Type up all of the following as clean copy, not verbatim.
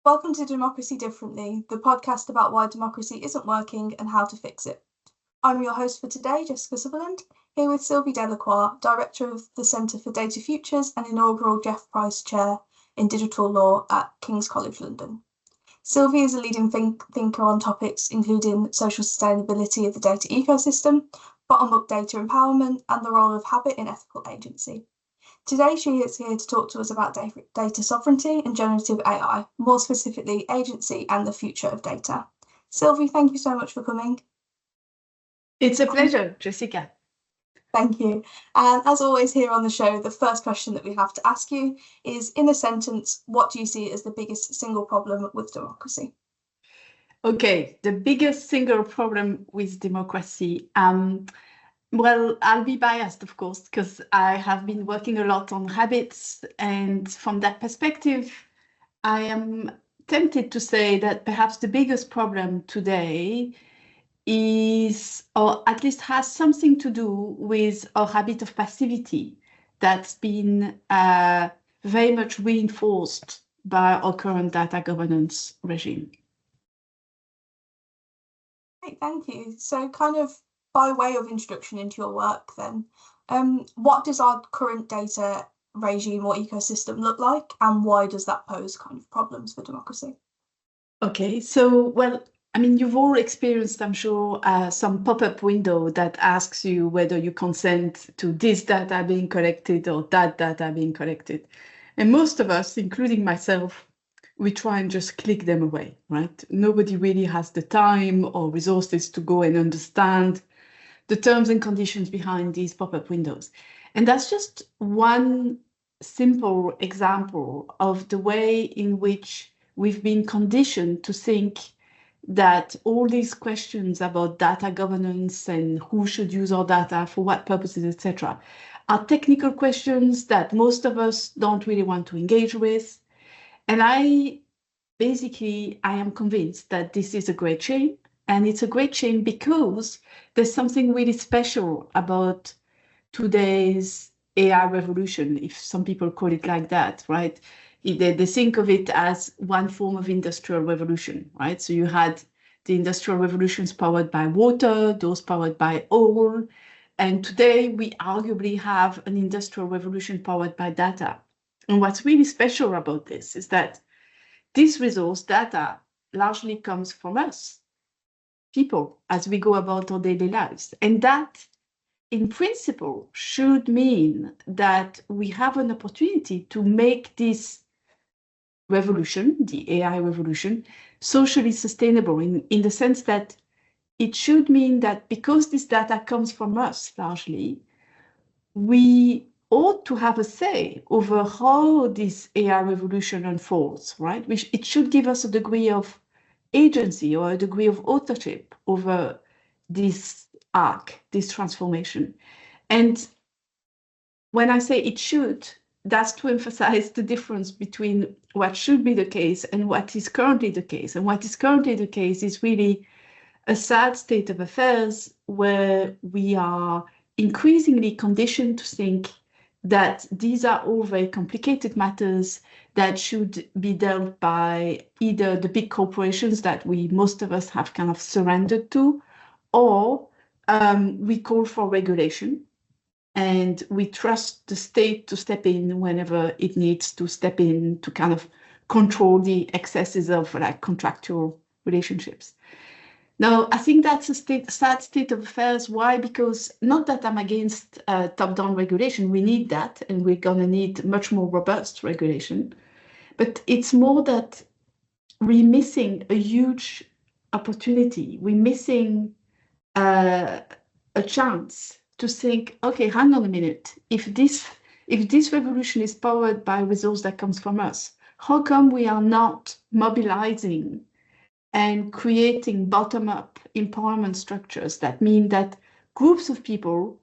Welcome to Democracy Differently, the podcast about why democracy isn't working and how to fix it. I'm your host for today, Jessica Sutherland, here with Sylvie Delacroix, Director of the Centre for Data Futures and inaugural Jeff Price Chair in Digital Law at King's College London. Sylvie is a leading thinker on topics including social sustainability of the data ecosystem, bottom-up data empowerment, and the role of habit in ethical agency. Today, she is here to talk to us about data sovereignty and generative AI, more specifically agency and the future of data. Sylvie, thank you so much for coming. It's a pleasure, Jessica. Thank you. And as always here on the show, the first question that we have to ask you is, in a sentence, what do you see as the biggest single problem with democracy? Okay, the biggest single problem with democracy. Well, I'll be biased, of course, because I have been working a lot on habits. And from that perspective, I am tempted to say that perhaps the biggest problem today is, or at least has something to do with our habit of passivity that's been very much reinforced by our current data governance regime. Great, thank you. So kind of by way of introduction into your work then, what does our current data regime or ecosystem look like, and why does that pose kind of problems for democracy? Okay, so, well, I mean, you've all experienced, I'm sure, some pop-up window that asks you whether you consent to this data being collected or that data being collected. And most of us, including myself, we try and just click them away, right? Nobody really has the time or resources to go and understand the terms and conditions behind these pop-up windows. And that's just one simple example of the way in which we've been conditioned to think that all these questions about data governance and who should use our data for what purposes, etc., are technical questions that most of us don't really want to engage with. And I am convinced that this is a great shame. And it's a great shame because there's something really special about today's AI revolution, if some people call it like that, right? They think of it as one form of industrial revolution, right? So you had the industrial revolutions powered by water, those powered by oil. And today we arguably have an industrial revolution powered by data. And what's really special about this is that this resource data largely comes from us, people, as we go about our daily lives. And that, in principle, should mean that we have an opportunity to make this revolution, the AI revolution, socially sustainable in the sense that it should mean that because this data comes from us largely, we ought to have a say over how this AI revolution unfolds, right? It should give us a degree of agency or a degree of authorship over this arc, this transformation. And when I say it should, that's to emphasize the difference between what should be the case and what is currently the case. And what is currently the case is really a sad state of affairs where we are increasingly conditioned to think that these are all very complicated matters that should be dealt by either the big corporations that most of us have kind of surrendered to, or we call for regulation and we trust the state to step in whenever it needs to step in to kind of control the excesses of like contractual relationships. Now, I think that's a sad state of affairs. Why? Because not that I'm against top-down regulation. We need that, and we're going to need much more robust regulation. But it's more that we're missing a huge opportunity. We're missing a chance to think, okay, hang on a minute. If this revolution is powered by a resource that comes from us, how come we are not mobilizing and creating bottom-up empowerment structures that mean that groups of people,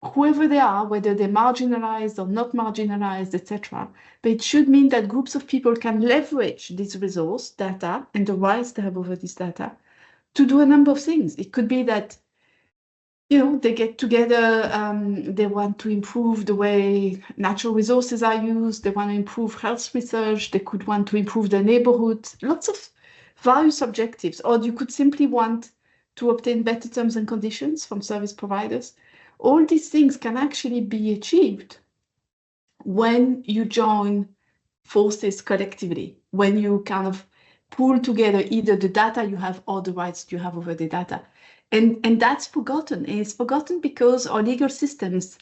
whoever they are, whether they're marginalized or not marginalized, etc., but it should mean that groups of people can leverage this resource, data, and the rights they have over this data to do a number of things. It could be that they get together, they want to improve the way natural resources are used, they want to improve health research, they could want to improve their neighborhood, lots of various objectives, or you could simply want to obtain better terms and conditions from service providers. All these things can actually be achieved when you join forces collectively, when you kind of pool together either the data you have or the rights you have over the data. And that's forgotten. And it's forgotten because our legal systems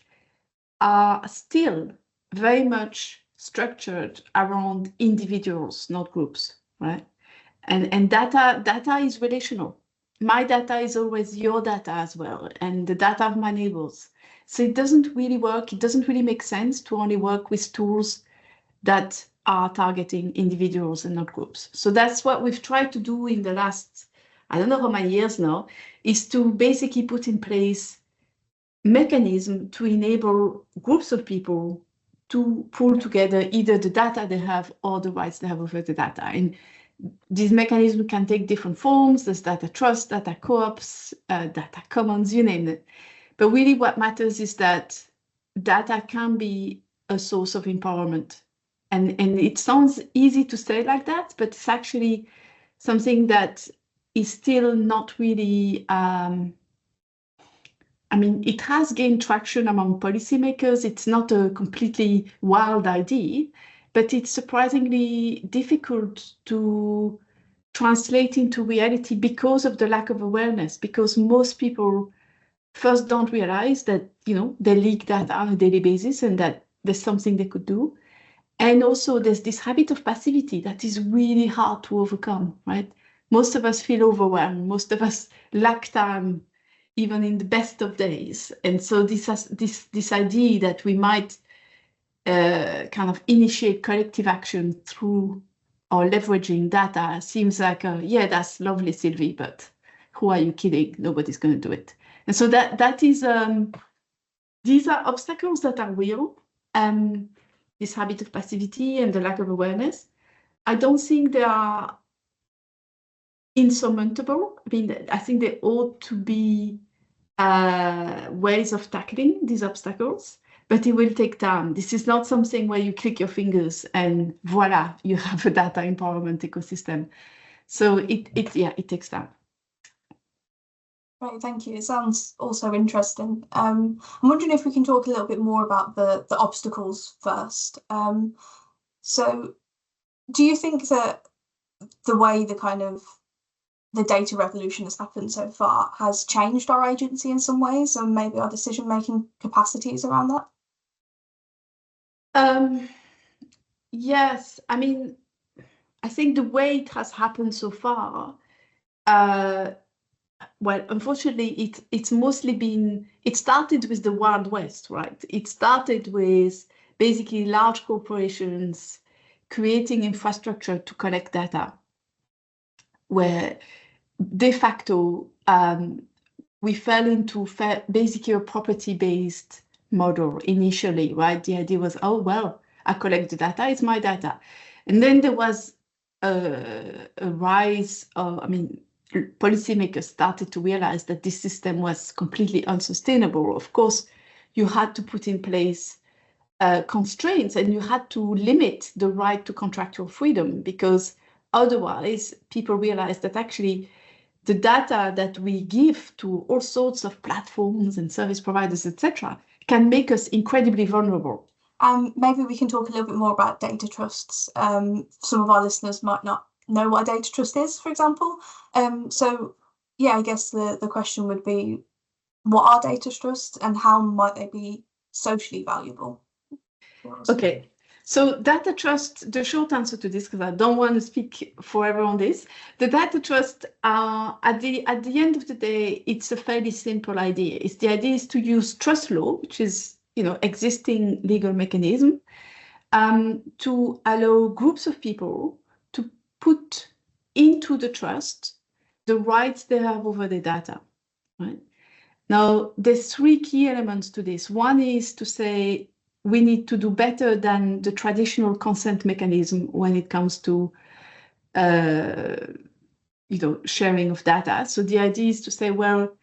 are still very much structured around individuals, not groups, right? And data is relational. My data is always your data as well, and the data of my neighbors. So it doesn't really work. It doesn't really make sense to only work with tools that are targeting individuals and not groups. So that's what we've tried to do in the last, I don't know how many years now, is to basically put in place mechanism to enable groups of people to pull together either the data they have or the rights they have over the data. And these mechanisms can take different forms. There's data trust, data co-ops, data commons, you name it. But really what matters is that data can be a source of empowerment. And it sounds easy to say like that, but it's actually something that is still not really, it has gained traction among policymakers. It's not a completely wild idea, but it's surprisingly difficult to translate into reality because of the lack of awareness, because most people first don't realize that, they leak data on a daily basis and that there's something they could do. And also there's this habit of passivity that is really hard to overcome, right? Most of us feel overwhelmed. Most of us lack time, even in the best of days. And so this idea that we might kind of initiate collective action through or leveraging data seems like, yeah, that's lovely, Sylvie, but who are you kidding? Nobody's going to do it. And so that is, these are obstacles that are real. This habit of passivity and the lack of awareness. I don't think they are insurmountable. I think they ought to be ways of tackling these obstacles, but it will take time. This is not something where you click your fingers and voila, you have a data empowerment ecosystem. So it takes time. Right, thank you. It sounds also interesting. I'm wondering if we can talk a little bit more about the obstacles first. So do you think that the way the data revolution has happened so far has changed our agency in some ways and maybe our decision-making capacities around that? Yes, I think the way it has happened so far, well, unfortunately, it's mostly been, it started with the Wild West, right? It started with basically large corporations creating infrastructure to collect data, where de facto we fell into basically a property-based model initially, right? The idea was, oh, well, I collect the data, it's my data. And then there was a rise of, policymakers started to realize that this system was completely unsustainable. Of course, you had to put in place constraints and you had to limit the right to contractual freedom, because otherwise people realized that actually the data that we give to all sorts of platforms and service providers, etc., can make us incredibly vulnerable. Maybe we can talk a little bit more about data trusts. Some of our listeners might not know what a data trust is, for example. So yeah, I guess the question would be, what are data trusts and how might they be socially valuable? Okay, so data trust, the short answer to this, because I don't want to speak forever on this, the data trust, at the end of the day, it's a fairly simple idea. The idea is to use trust law, which is existing legal mechanism, to allow groups of people to put into the trust the rights they have over the data, right? Now, there's three key elements to this. One is to say we need to do better than the traditional consent mechanism when it comes to sharing of data. So the idea is to say, well,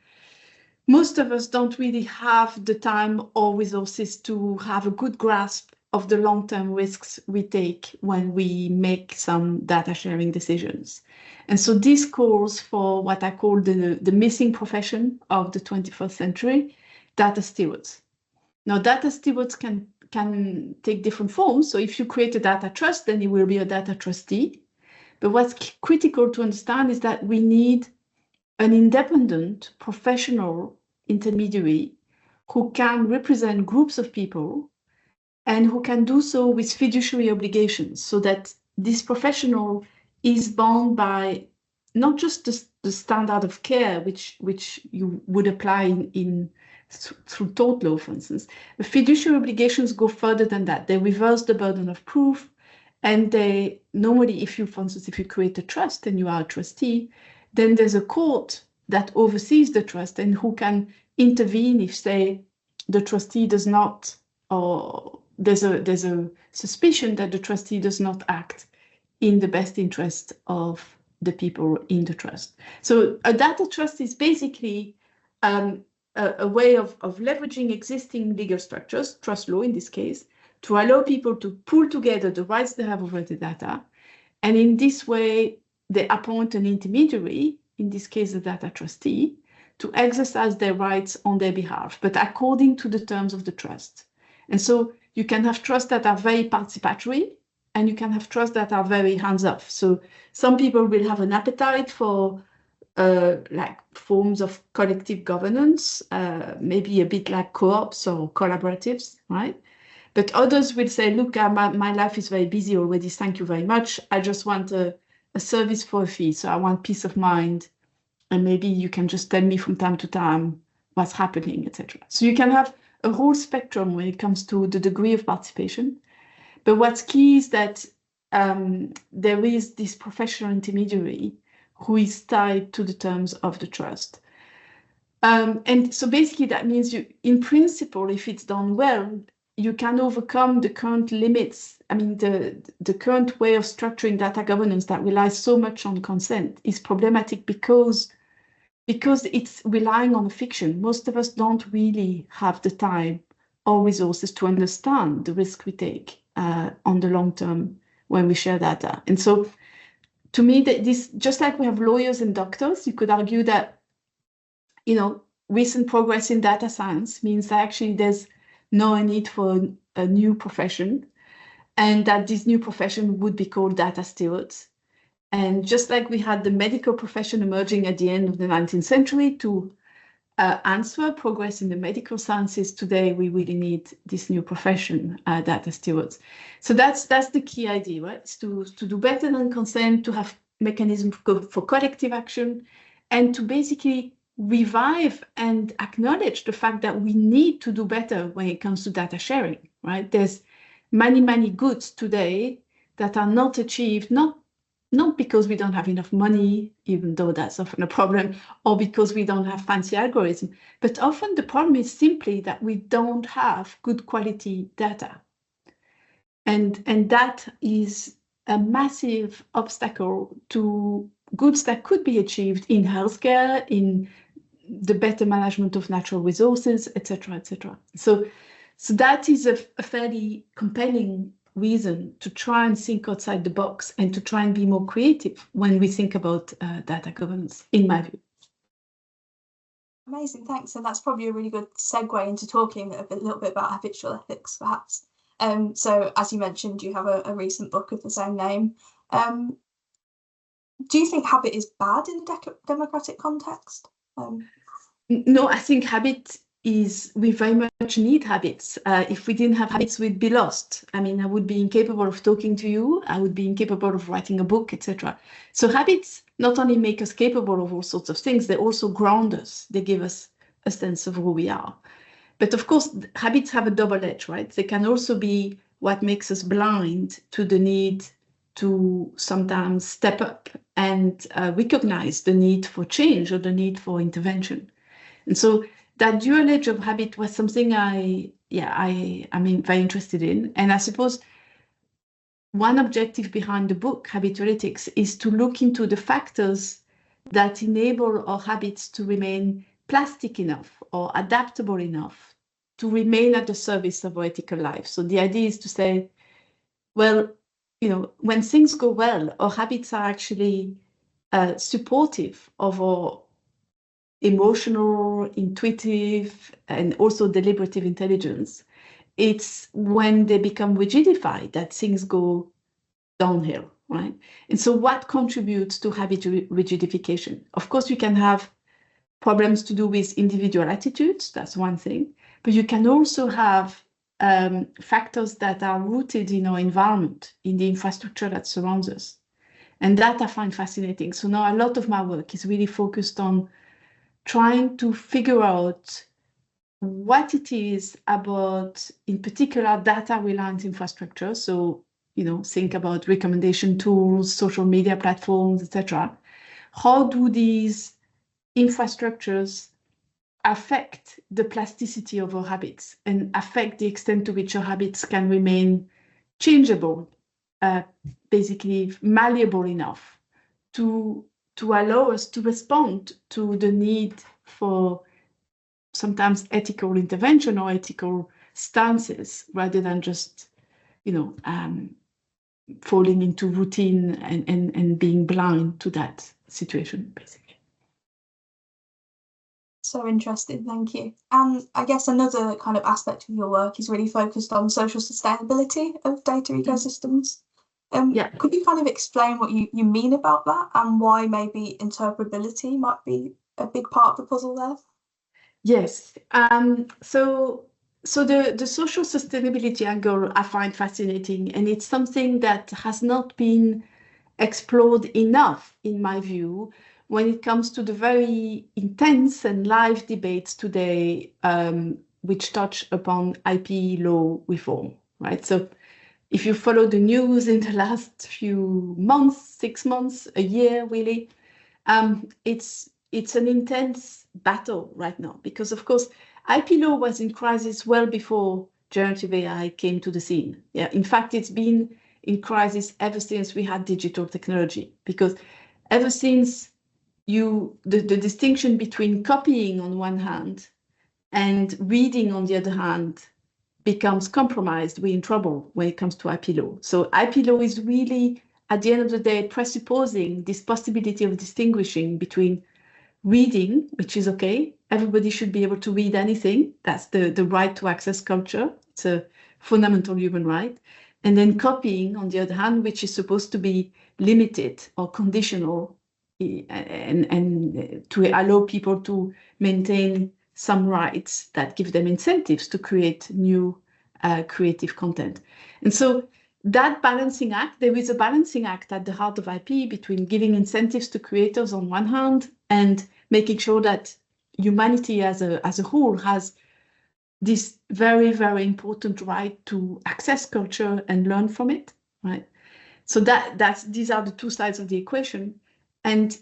most of us don't really have the time or resources to have a good grasp of the long-term risks we take when we make some data sharing decisions. And so this calls for what I call the missing profession of the 21st century, data stewards. Now, data stewards can take different forms. So if you create a data trust, then you will be a data trustee. But what's critical to understand is that we need an independent professional intermediary who can represent groups of people and who can do so with fiduciary obligations, so that this professional is bound by not just the standard of care which you would apply through tort law, for instance. The fiduciary obligations go further than that. They reverse the burden of proof, and they normally, for instance, if you create a trust and you are a trustee, then there's a court that oversees the trust and who can intervene if, say, the trustee does not, or there's a suspicion that the trustee does not act in the best interest of the people in the trust. So a data trust is basically a way of leveraging existing legal structures, trust law in this case, to allow people to pool together the rights they have over the data. And in this way, they appoint an intermediary, in this case, a data trustee, to exercise their rights on their behalf, but according to the terms of the trust. And so you can have trusts that are very participatory, and you can have trusts that are very hands-off. So some people will have an appetite for like forms of collective governance, maybe a bit like co-ops or collaboratives, right? But others will say, look, my life is very busy already, thank you very much. I just want a service for a fee, so I want peace of mind, and maybe you can just tell me from time to time what's happening, etc. So you can have a whole spectrum when it comes to the degree of participation. But what's key is that there is this professional intermediary who is tied to the terms of the trust. And so basically that means you, in principle, if it's done well, you can overcome the current limits. I mean, the current way of structuring data governance that relies so much on consent is problematic because it's relying on a fiction. Most of us don't really have the time or resources to understand the risk we take on the long term when we share data. And so to me, that this, just like we have lawyers and doctors, you could argue that, you know, recent progress in data science means that actually there's no need for a new profession, and that this new profession would be called data stewards. And just like we had the medical profession emerging at the end of the 19th century to answer progress in the medical sciences, today we really need this new profession, data stewards. So that's the key idea, right? It's to do better than consent, to have mechanisms for collective action, and to basically revive and acknowledge the fact that we need to do better when it comes to data sharing, right? There's many goods today that are not achieved, not because we don't have enough money, even though that's often a problem, or because we don't have fancy algorithms, but often the problem is simply that we don't have good quality data. And that is a massive obstacle to goods that could be achieved in healthcare, in the better management of natural resources, etc., etc. So that is a fairly compelling reason to try and think outside the box and to try and be more creative when we think about data governance, in my view. Amazing, thanks. And that's probably a really good segue into talking a little bit about habitual ethics, perhaps. So as you mentioned, you have a recent book of the same name. Do you think habit is bad in a democratic context? No, I think habit is, we very much need habits. If we didn't have habits, we'd be lost. I mean, I would be incapable of talking to you, I would be incapable of writing a book, etc. So habits not only make us capable of all sorts of things, they also ground us. They give us a sense of who we are. But of course, habits have a double edge, right? They can also be what makes us blind to the need to sometimes step up and recognize the need for change or the need for intervention. And so that dual edge of habit was something I'm very interested in. And I suppose one objective behind the book, Habitual Ethics, is to look into the factors that enable our habits to remain plastic enough or adaptable enough to remain at the service of our ethical life. So the idea is to say, well, when things go well, our habits are actually supportive of our emotional, intuitive, and also deliberative intelligence. It's when they become rigidified that things go downhill, right? And so what contributes to habit rigidification? Of course, you can have problems to do with individual attitudes, that's one thing, but you can also have factors that are rooted in our environment, in the infrastructure that surrounds us. And that I find fascinating. So now a lot of my work is really focused on trying to figure out what it is about, in particular, data-reliant infrastructure. So, think about recommendation tools, social media platforms, etc. How do these infrastructures affect the plasticity of our habits and affect the extent to which our habits can remain changeable, basically malleable enough to allow us to respond to the need for sometimes ethical intervention or ethical stances rather than just, falling into routine and being blind to that situation, basically. So interesting, thank you. And I guess another kind of aspect of your work is really focused on social sustainability of data ecosystems. Could you kind of explain what you mean about that and why maybe interpretability might be a big part of the puzzle there? Yes. So the social sustainability angle I find fascinating, and it's something that has not been explored enough, in my view, when it comes to the very intense and live debates today, which touch upon IP law reform, right? So if you follow the news in the last few months, 6 months, a year, really, it's an intense battle right now because, of course, IP law was in crisis well before generative AI came to the scene. Yeah, in fact, it's been in crisis ever since we had digital technology, because ever since the distinction between copying on one hand and reading on the other hand becomes compromised, we're in trouble when it comes to IP law. So IP law is really, at the end of the day, presupposing this possibility of distinguishing between reading, which is okay. Everybody should be able to read anything. That's the right to access culture. It's a fundamental human right. And then copying, on the other hand, which is supposed to be limited or conditional and to allow people to maintain some rights that give them incentives to create new creative content. And so that balancing act, there is a balancing act at the heart of IP between giving incentives to creators on one hand and making sure that humanity as a whole has this very, very important right to access culture and learn from it, right? So these are the two sides of the equation. And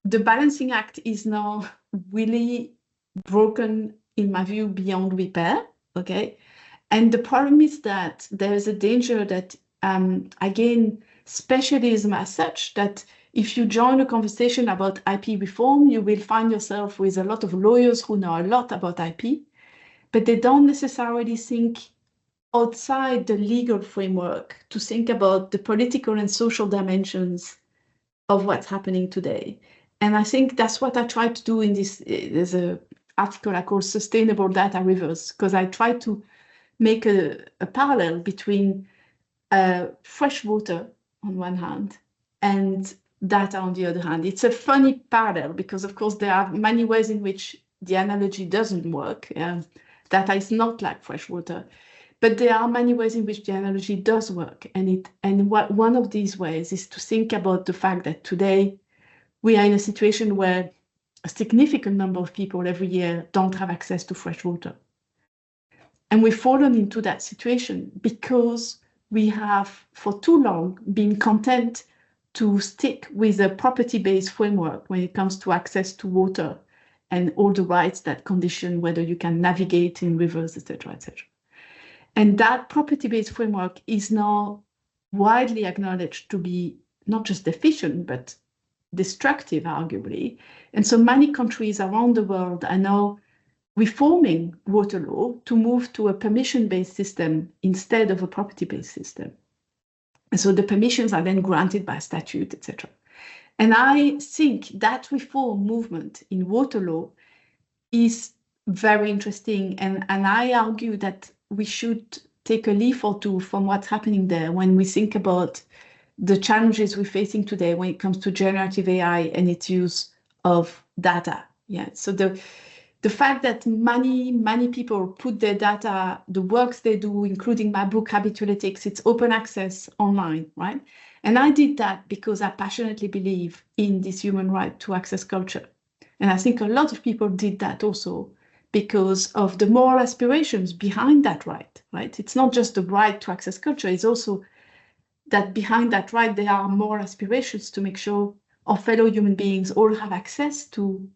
the balancing act is now really broken, in my view, beyond repair, okay? And the problem is that there is a danger that, again, specialism as such, that if you join a conversation about IP reform, you will find yourself with a lot of lawyers who know a lot about IP, but they don't necessarily think outside the legal framework to think about the political and social dimensions of what's happening today. And I think that's what I try to do in this. There's an article I call Sustainable Data Rivers, because I try to make a parallel between fresh water on one hand and data on the other hand. It's a funny parallel because, of course, there are many ways in which the analogy doesn't work. Data is not like fresh water, but there are many ways in which the analogy does work. And one of these ways is to think about the fact that today we are in a situation where a significant number of people every year don't have access to fresh water. And we've fallen into that situation because we have for too long been content to stick with a property-based framework when it comes to access to water and all the rights that condition whether you can navigate in rivers, etc., etc. And that property-based framework is now widely acknowledged to be not just deficient, but destructive, arguably. And so many countries around the world are now reforming water law to move to a permission-based system instead of a property-based system. And so the permissions are then granted by statute, etc. And I think that reform movement in water law is very interesting. And I argue that we should take a leaf or two from what's happening there when we think about the challenges we're facing today when it comes to generative AI and its use of data. Yeah. So the fact that many people put their data, the works they do, including my book, Habitualetics, it's open access online, right? And I did that because I passionately believe in this human right to access culture. And I think a lot of people did that also because of the moral aspirations behind that right? It's not just the right to access culture, it's also that behind that right, there are moral aspirations to make sure our fellow human beings all have access to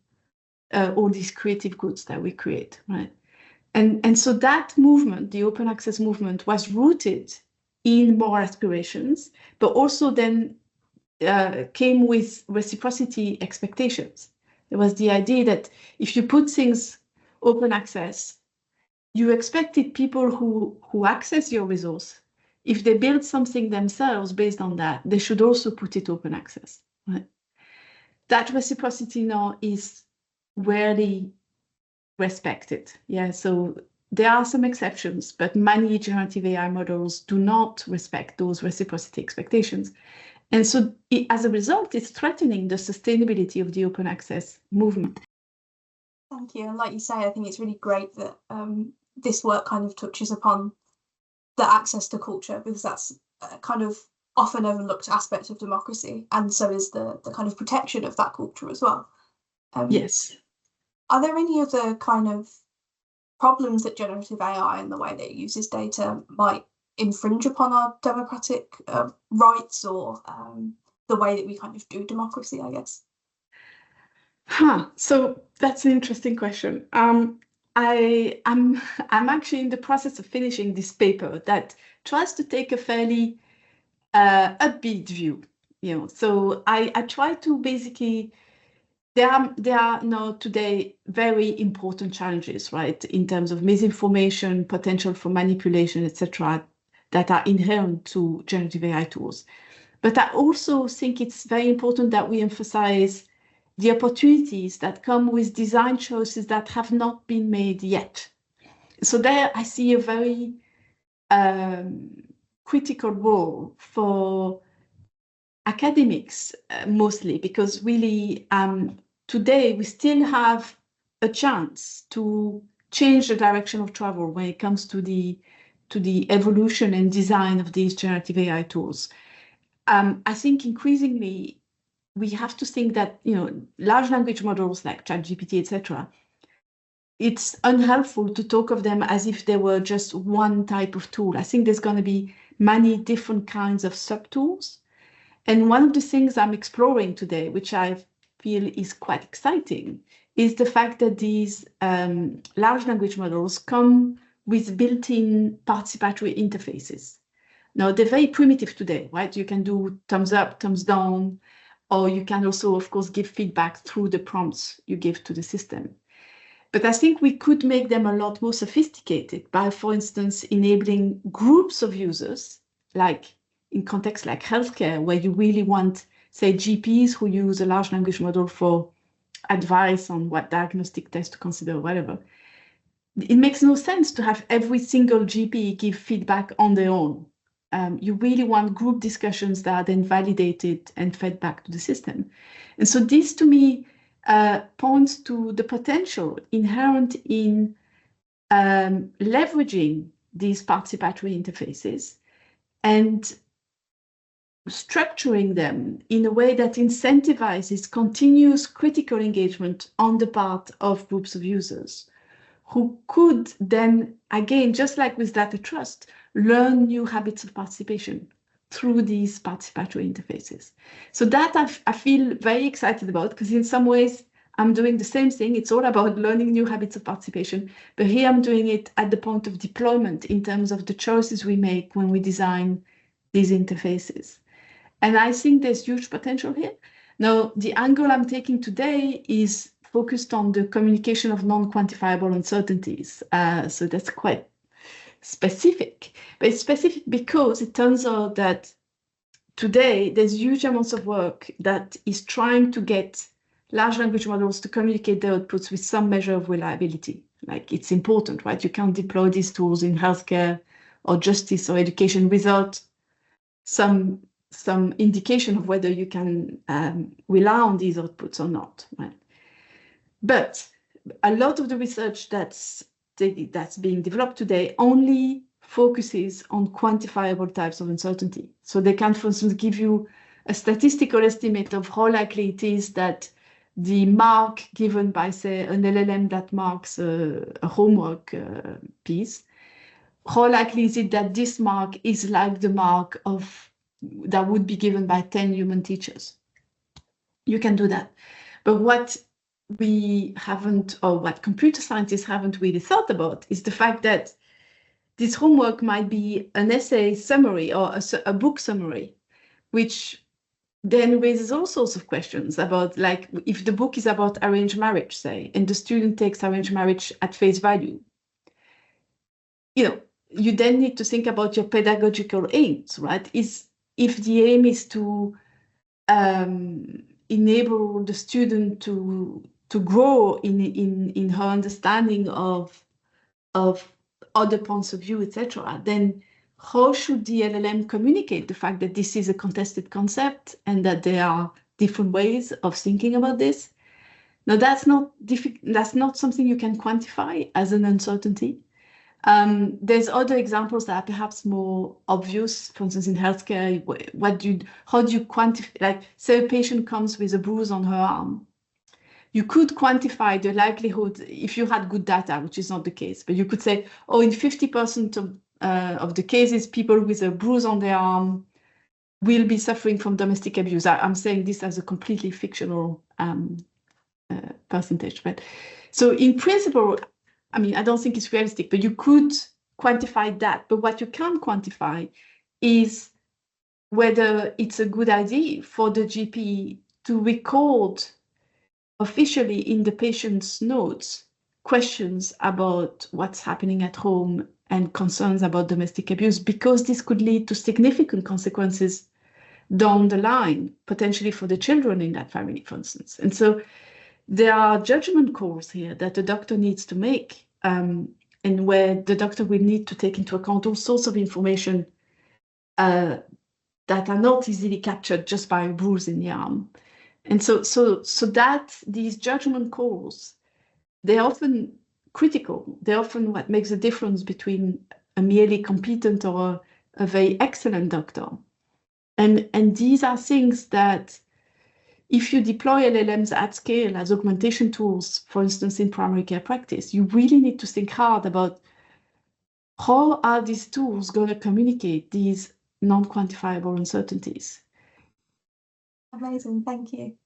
all these creative goods that we create, right? And so that movement, the open access movement, was rooted in moral aspirations, but also then came with reciprocity expectations. There was the idea that if you put things open access, you expected people who access your resource, if they build something themselves based on that, they should also put it open access, right? That reciprocity now is rarely respected. Yeah, so there are some exceptions, but many generative AI models do not respect those reciprocity expectations. And so as a result, it's threatening the sustainability of the open access movement. Thank you. And like you say, I think it's really great that this work kind of touches upon the access to culture, because that's a kind of often overlooked aspect of democracy, and so is the kind of protection of that culture as well. Yes. Are there any other kind of problems that generative AI and the way that it uses data might infringe upon our democratic rights, or the way that we kind of do democracy, I guess? So that's an interesting question. I'm actually in the process of finishing this paper that tries to take a fairly upbeat view. So I try to basically, there are now today very important challenges, right, in terms of misinformation, potential for manipulation, etc., that are inherent to generative AI tools. But I also think it's very important that we emphasize the opportunities that come with design choices that have not been made yet. So there I see a very critical role for academics, mostly, because really today we still have a chance to change the direction of travel when it comes to the evolution and design of these generative AI tools. I think increasingly we have to think that, large language models like ChatGPT, etc., it's unhelpful to talk of them as if they were just one type of tool. I think there's going to be many different kinds of subtools. And one of the things I'm exploring today, which I feel is quite exciting, is the fact that these large language models come with built-in participatory interfaces. Now, they're very primitive today, right? You can do thumbs up, thumbs down, or you can also, of course, give feedback through the prompts you give to the system. But I think we could make them a lot more sophisticated by, for instance, enabling groups of users, like in contexts like healthcare, where you really want, say, GPs who use a large language model for advice on what diagnostic test to consider, or whatever. It makes no sense to have every single GP give feedback on their own. You really want group discussions that are then validated and fed back to the system. And so this, to me, points to the potential inherent in leveraging these participatory interfaces and structuring them in a way that incentivizes continuous critical engagement on the part of groups of users who could then, again, just like with data trust, learn new habits of participation through these participatory interfaces. So that I feel very excited about, because in some ways I'm doing the same thing. It's all about learning new habits of participation, but here I'm doing it at the point of deployment in terms of the choices we make when we design these interfaces. And I think there's huge potential here. Now, the angle I'm taking today is focused on the communication of non-quantifiable uncertainties. So that's quite specific, but it's specific because it turns out that today there's huge amounts of work that is trying to get large language models to communicate their outputs with some measure of reliability. Like, it's important, right? You can't deploy these tools in healthcare or justice or education without some indication of whether you can rely on these outputs or not, right? But a lot of the research that's being developed today only focuses on quantifiable types of uncertainty. So they can, for instance, give you a statistical estimate of how likely it is that the mark given by, say, an LLM that marks a homework piece, how likely is it that this mark is like the mark that would be given by 10 human teachers? You can do that. But what we haven't, or what computer scientists haven't really thought about, is the fact that this homework might be an essay summary or a book summary, which then raises all sorts of questions about, like, if the book is about arranged marriage, say, and the student takes arranged marriage at face value, you then need to think about your pedagogical aims, right? If the aim is to enable the student to grow in her understanding of other points of view, etc., then how should the LLM communicate the fact that this is a contested concept and that there are different ways of thinking about this? Now, that's not something you can quantify as an uncertainty. There's other examples that are perhaps more obvious. For instance, in healthcare, how do you quantify? Like, say a patient comes with a bruise on her arm. You could quantify the likelihood if you had good data, which is not the case. But you could say, oh, in 50% of the cases, people with a bruise on their arm will be suffering from domestic abuse. I'm saying this as a completely fictional percentage. But so in principle, I mean, I don't think it's realistic, but you could quantify that. But what you can't quantify is whether it's a good idea for the GP to record officially in the patient's notes questions about what's happening at home and concerns about domestic abuse, because this could lead to significant consequences down the line, potentially for the children in that family, for instance. And so there are judgment calls here that the doctor needs to make, and where the doctor will need to take into account all sorts of information that are not easily captured just by a bruise in the arm. And so that these judgment calls, they're often critical. They're often what makes the difference between a merely competent or a very excellent doctor. And these are things that, if you deploy LLMs at scale as augmentation tools, for instance, in primary care practice, you really need to think hard about how are these tools going to communicate these non-quantifiable uncertainties. Amazing, thank you.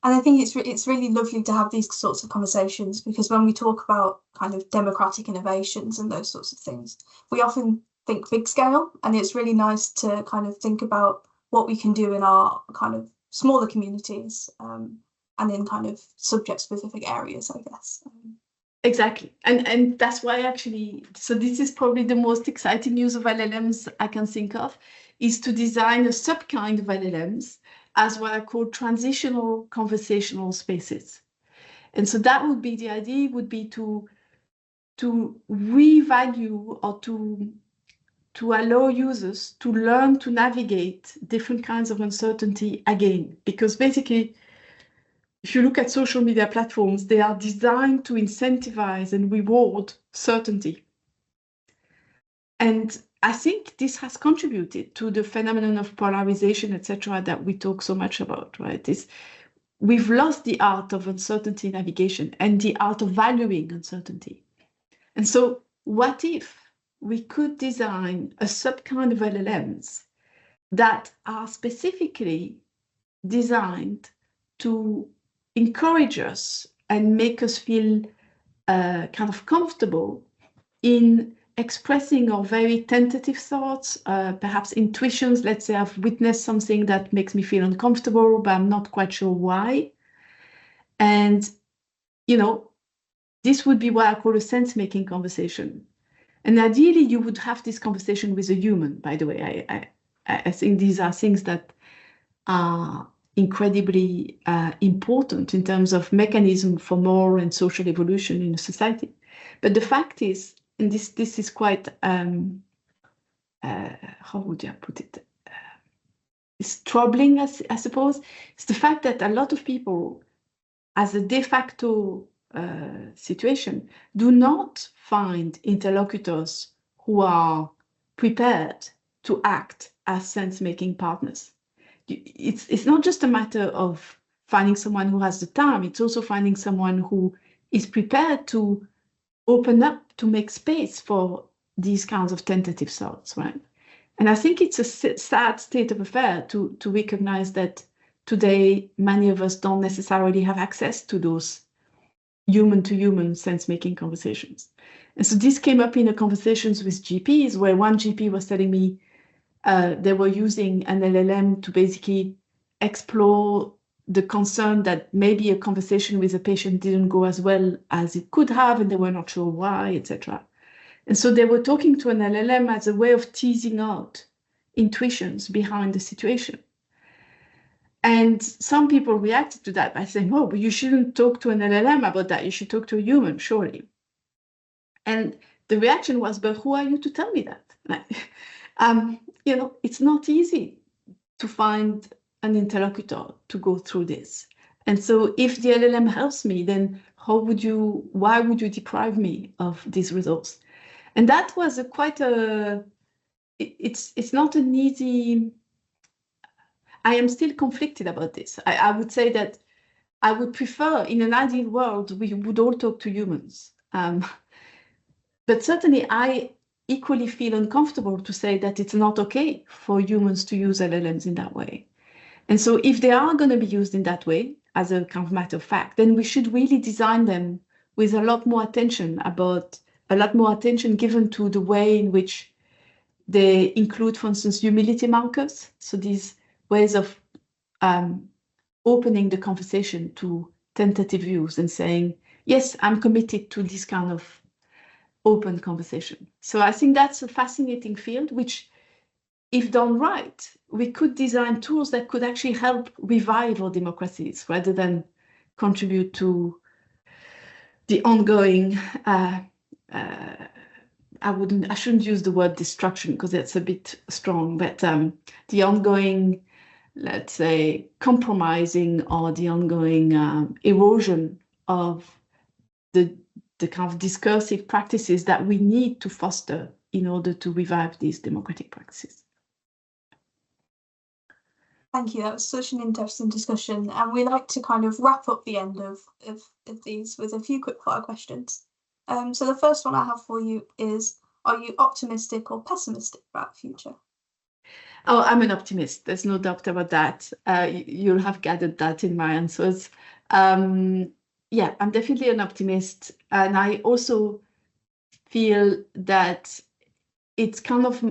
And I think it's really lovely to have these sorts of conversations, because when we talk about kind of democratic innovations and those sorts of things, we often think big scale, and it's really nice to kind of think about what we can do in our kind of smaller communities, and in kind of subject-specific areas, I guess. Exactly, and that's why actually, so this is probably the most exciting use of LLMs I can think of, is to design a sub-kind of LLMs as what I call transitional conversational spaces. And so that would be, the idea would be to revalue or to allow users to learn to navigate different kinds of uncertainty again. Because basically, if you look at social media platforms, they are designed to incentivize and reward certainty. And I think this has contributed to the phenomenon of polarization, etc., that we talk so much about, right? We've lost the art of uncertainty navigation and the art of valuing uncertainty. And so what if we could design a sub-kind of LLMs that are specifically designed to encourage us and make us feel kind of comfortable in expressing or very tentative thoughts, perhaps intuitions. Let's say I've witnessed something that makes me feel uncomfortable, but I'm not quite sure why. And, this would be what I call a sense-making conversation. And ideally, you would have this conversation with a human, by the way. I think these are things that are incredibly important in terms of mechanism for moral and social evolution in a society. But the fact is, and this is quite, how would I put it? It's troubling, I suppose. It's the fact that a lot of people, as a de facto situation, do not find interlocutors who are prepared to act as sense-making partners. It's not just a matter of finding someone who has the time, it's also finding someone who is prepared to open up, to make space for these kinds of tentative thoughts, right? And I think it's a sad state of affair to recognize that today many of us don't necessarily have access to those human-to-human sense-making conversations. And so this came up in the conversations with GPs, where one GP was telling me they were using an LLM to basically explore the concern that maybe a conversation with a patient didn't go as well as it could have, and they were not sure why, etc. And so they were talking to an LLM as a way of teasing out intuitions behind the situation. And some people reacted to that by saying, oh, but you shouldn't talk to an LLM about that. You should talk to a human, surely. And the reaction was, but who are you to tell me that? It's not easy to find an interlocutor to go through this. And so if the LLM helps me, then why would you deprive me of these results? And that was it's not an easy, I am still conflicted about this. I would say that I would prefer, in an ideal world, we would all talk to humans. But certainly I equally feel uncomfortable to say that it's not okay for humans to use LLMs in that way. And so if they are going to be used in that way, as a kind of matter of fact, then we should really design them with a lot more attention given to the way in which they include, for instance, humility markers. So these ways of opening the conversation to tentative views and saying, yes, I'm committed to this kind of open conversation. So I think that's a fascinating field, which, if done right, we could design tools that could actually help revive our democracies rather than contribute to the ongoing, I shouldn't use the word destruction because it's a bit strong, but the ongoing, let's say, compromising or the ongoing erosion of the kind of discursive practices that we need to foster in order to revive these democratic practices. Thank you. That was such an interesting discussion. And we like to kind of wrap up the end of these with a few quick fire questions. So the first one I have for you is, are you optimistic or pessimistic about the future? Oh, I'm an optimist. There's no doubt about that. You'll have gathered that in my answers. Yeah, I'm definitely an optimist. And I also feel that it's kind of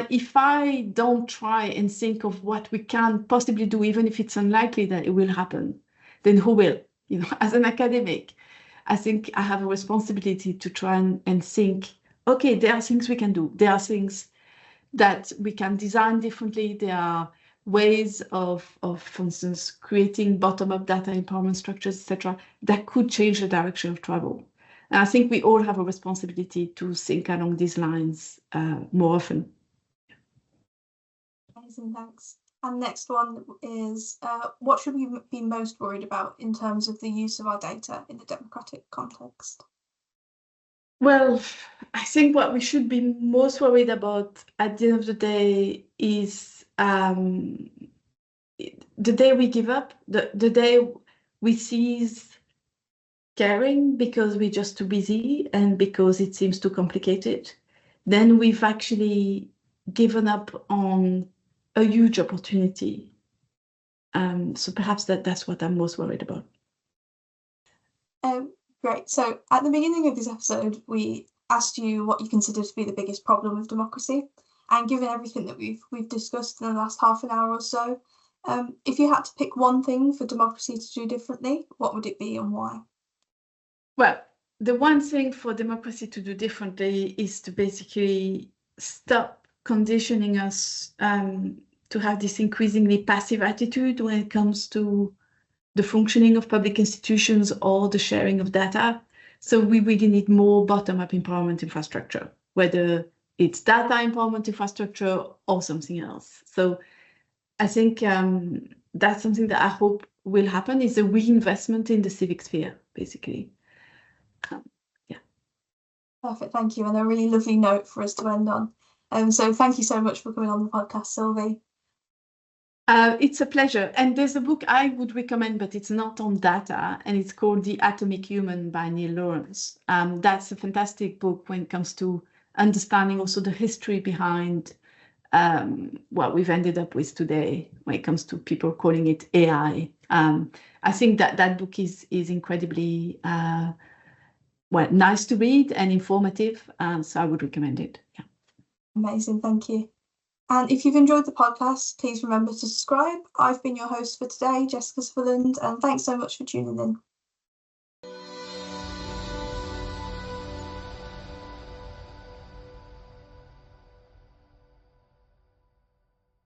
if I don't try and think of what we can possibly do, even if it's unlikely that it will happen, then who will? As an academic, I think I have a responsibility to try and think, okay, there are things we can do. There are things that we can design differently. There are ways of, for instance, creating bottom-up data empowerment structures, etc., that could change the direction of travel. And I think we all have a responsibility to think along these lines more often. Amazing, thanks. And next one is, what should we be most worried about in terms of the use of our data in the democratic context? Well, I think what we should be most worried about at the end of the day is the day we give up, the day we cease caring because we're just too busy and because it seems too complicated, then we've actually given up on a huge opportunity. So perhaps that's what I'm most worried about. Great. So at the beginning of this episode, we asked you what you consider to be the biggest problem with democracy. And given everything that we've discussed in the last half an hour or so, if you had to pick one thing for democracy to do differently, what would it be and why? Well, the one thing for democracy to do differently is to basically stop conditioning us to have this increasingly passive attitude when it comes to the functioning of public institutions or the sharing of data. So we really need more bottom-up empowerment infrastructure, whether it's data empowerment infrastructure or something else. So I think that's something that I hope will happen, is a reinvestment in the civic sphere, basically. Yeah. Perfect, thank you. And a really lovely note for us to end on. So thank you so much for coming on the podcast, Sylvie. It's a pleasure. And there's a book I would recommend, but it's not on data, and it's called The Atomic Human by Neil Lawrence. That's a fantastic book when it comes to understanding also the history behind what we've ended up with today when it comes to people calling it AI. I think that book is incredibly nice to read and informative, so I would recommend it. Yeah. Amazing, thank you. And if you've enjoyed the podcast, please remember to subscribe. I've been your host for today, Jessica Sutherland, and thanks so much for tuning in.